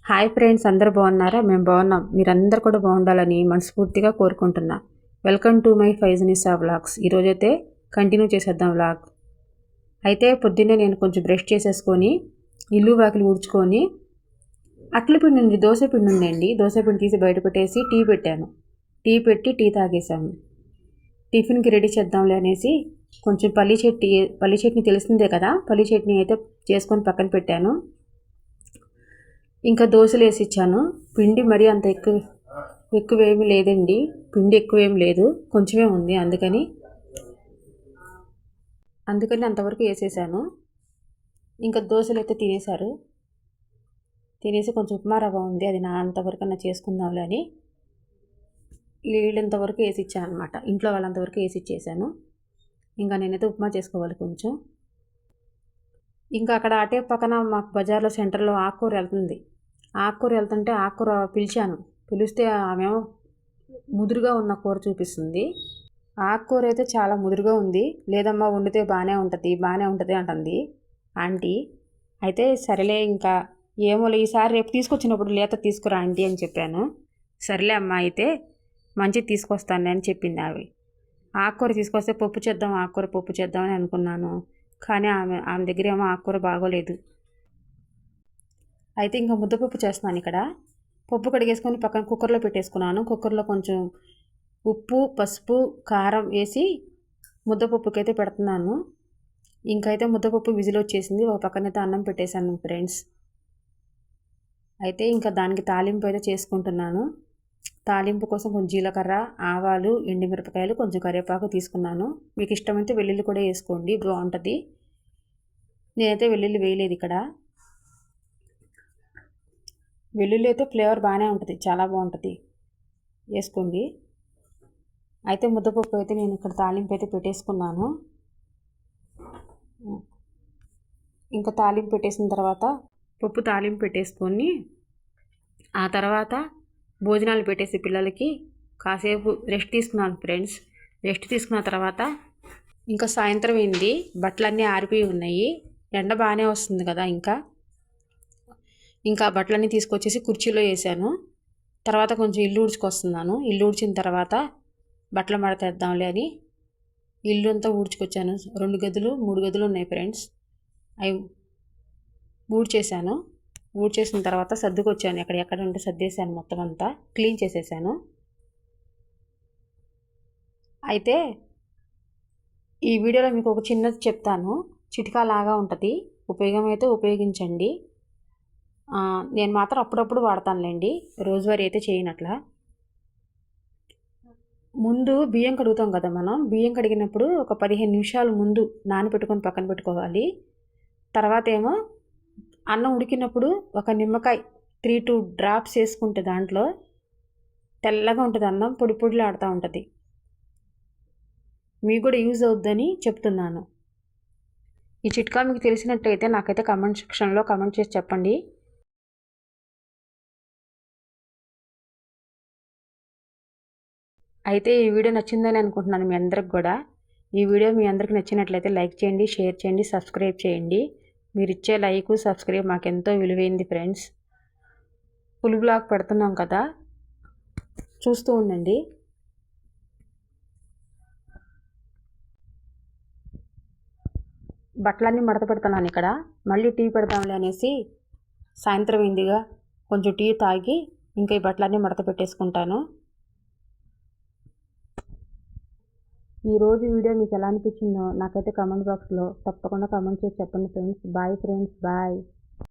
Hi friends, అందరూ బాగున్నారా? మేము బాగున్నాం. మీరందరూ కూడా బాగుండాలని మనస్ఫూర్తిగా కోరుకుంటున్నా. Welcome to my Faizunnisa vlogs. ఈరోజైతే కంటిన్యూ చేసేద్దాం వ్లాగ్. అయితే పొద్దున్నే నేను కొంచెం బ్రష్ చేసేసుకొని ఇల్లు వాకిలి ఊడ్చుకొని అట్ల పిండి ఉంది, దోశ పిండి ఉందండి. దోశ పిండి తీసి బయట పెట్టేసి టీ పెట్టాను. టీ పెట్టి టీ తాగేసాము. టిఫిన్కి రెడీ చేద్దాంలే అనేసి కొంచెం పల్లి చట్నీ తెలిసిందే కదా, పల్లి చట్నీ అయితే చేసుకొని పక్కన పెట్టాను. ఇంకా దోశలు వేసి ఇచ్చాను. పిండి మరీ అంత ఎక్కువేమీ లేదండి. పిండి ఎక్కువేం లేదు, కొంచెమే ఉంది. అందుకని అంతవరకు వేసేసాను. ఇంకా దోశలు అయితే తినేసి కొంచెం ఉప్మా రవ్వ ఉంది, అది నా అంతవరకన్నా చేసుకుందాంలే అని వీళ్ళంతవరకు వేసి ఇచ్చాను అనమాట. ఇంట్లో వాళ్ళంతవరకు వేసి ఇచ్చేసాను. ఇంకా నేనైతే ఉప్మా చేసుకోవాలి కొంచెం. ఇంకా అక్కడ అటే పక్కన మాకు బజార్లో సెంటర్లో ఆకుకూర వెళ్తుంటే ఆకుకూర పిలిస్తే ఆమె ముదురుగా ఉన్న కూర చూపిస్తుంది. ఆకుకూర అయితే చాలా ముదురుగా ఉంది. లేదమ్మా, వండితే బాగానే ఉంటుంది అంటుంది ఆంటీ. అయితే సరేలే, ఇంకా ఏమోలే, ఈసారి రేపు తీసుకొచ్చినప్పుడు లేత తీసుకురా ఆంటీ అని చెప్పాను. సరేలే అమ్మ, అయితే మంచిది తీసుకొస్తాను అని చెప్పింది ఆమె. ఆకుకూర తీసుకొస్తే ఆకుకూర పప్పు చేద్దామని అనుకున్నాను. కానీ ఆమె దగ్గర ఏమో ఆకుకూర బాగోలేదు. అయితే ఇంకా ముద్దపప్పు చేస్తున్నాను. ఇక్కడ పప్పు కడిగేసుకొని పక్కన కుక్కర్లో పెట్టేసుకున్నాను. కుక్కర్లో కొంచెం ఉప్పు, పసుపు, కారం వేసి ముద్దపప్పుకి అయితే పెడుతున్నాను. ఇంకైతే ముద్దపప్పు విజిల్ వచ్చేసింది. ఒక పక్కనైతే అన్నం పెట్టేశాను ఫ్రెండ్స్. అయితే ఇంకా దానికి తాలింపు అయితే చేసుకుంటున్నాను. తాలింపు కోసం కొంచెం జీలకర్ర, ఆవాలు, ఎండుమిరపకాయలు, కొంచెం కరివేపాకు తీసుకున్నాను. మీకు ఇష్టమైతే వెల్లుల్లి కూడా వేసుకోండి, బాగుంటుంది. నేనైతే వెల్లుల్లి వేయలేదు ఇక్కడ. వెల్లుల్లి అయితే ఫ్లేవర్ బాగానే ఉంటుంది, చాలా బాగుంటుంది, వేసుకోండి. అయితే ముద్దపప్పు అయితే నేను ఇక్కడ తాలింపు అయితే పెట్టేసుకున్నాను. ఇంకా తాలింపు పెట్టేసిన తర్వాత పప్పు తాలింపు పెట్టేసుకొని ఆ తర్వాత భోజనాలు పెట్టేసి పిల్లలకి కాసేపు రెస్ట్ తీసుకున్నాను ఫ్రెండ్స్. రెస్ట్ తీసుకున్న తర్వాత ఇంకా సాయంత్రం అయింది. బట్టలన్నీ ఆరిపోయి ఉన్నాయి. ఎండ బాగానే వస్తుంది కదా. ఇంకా బట్టలన్నీ తీసుకొచ్చేసి కుర్చీలో వేసాను. తర్వాత కొంచెం ఇల్లు ఊడ్చుకొస్తున్నాను. ఇల్లు ఊడ్చిన తర్వాత బట్టలు మడతేద్దాంలే అని ఇల్లు అంతా ఊడ్చుకొచ్చాను. 2 గదులు 3 గదులు ఉన్నాయి ఫ్రెండ్స్. అవి ఊడ్చేసిన తర్వాత సర్దుకొచ్చాను. ఎక్కడ ఉంటే సర్దేశాను, మొత్తం అంతా క్లీన్ చేసేసాను. అయితే ఈ వీడియోలో మీకు ఒక చిన్నది చెప్తాను, చిట్కా లాగా ఉంటుంది. ఉపయోగమైతే ఉపయోగించండి. నేను మాత్రం అప్పుడప్పుడు వాడతానులేండి, రోజువారీ అయితే చేయనట్లా. ముందు బియ్యం కడుగుతాం కదా మనం. బియ్యం కడిగినప్పుడు ఒక 15 నిమిషాలు ముందు నానబెట్టుకొని పక్కన పెట్టుకోవాలి. తర్వాత ఏమో అన్నం ఉడికినప్పుడు ఒక నిమ్మకాయ 3-2 డ్రాప్స్ వేసుకుంటే దాంట్లో తెల్లగా ఉంటుంది అన్నం, పొడి పొడిలాడుతూ ఉంటుంది. మీకు కూడా యూజ్ అవుద్దని చెప్తున్నాను. ఈ చిట్కా మీకు తెలిసినట్టయితే నాకైతే కామెంట్ సెక్షన్లో కామెంట్ చేసి చెప్పండి. అయితే ఈ వీడియో నచ్చిందని అనుకుంటున్నాను మీ అందరికి కూడా. ఈ వీడియో మీ అందరికి నచ్చినట్లయితే లైక్ చేయండి, షేర్ చేయండి, సబ్స్క్రైబ్ చేయండి. మీరు ఇచ్చే లైక్, సబ్స్క్రైబ్ మాకెంతో విలువైంది ఫ్రెండ్స్. ఫుల్ బ్లాగ్ పెడుతున్నాం కదా, చూస్తూ ఉండండి. బట్టలన్నీ మడత పెడుతున్నాను ఇక్కడ. మళ్ళీ టీ పెడతాంలే అనేసి సాయంత్రం అయిందిగా, కొంచెం టీ తాగి ఇంకా ఈ బట్టలన్నీ మడత పెట్టేసుకుంటాను. ఈరోజు వీడియో మీకు ఎలా అనిపించిందో నాకైతే కామెంట్ బాక్స్లో తప్పకుండా కామెంట్ చేసి చెప్పండి ఫ్రెండ్స్. Bye friends, bye.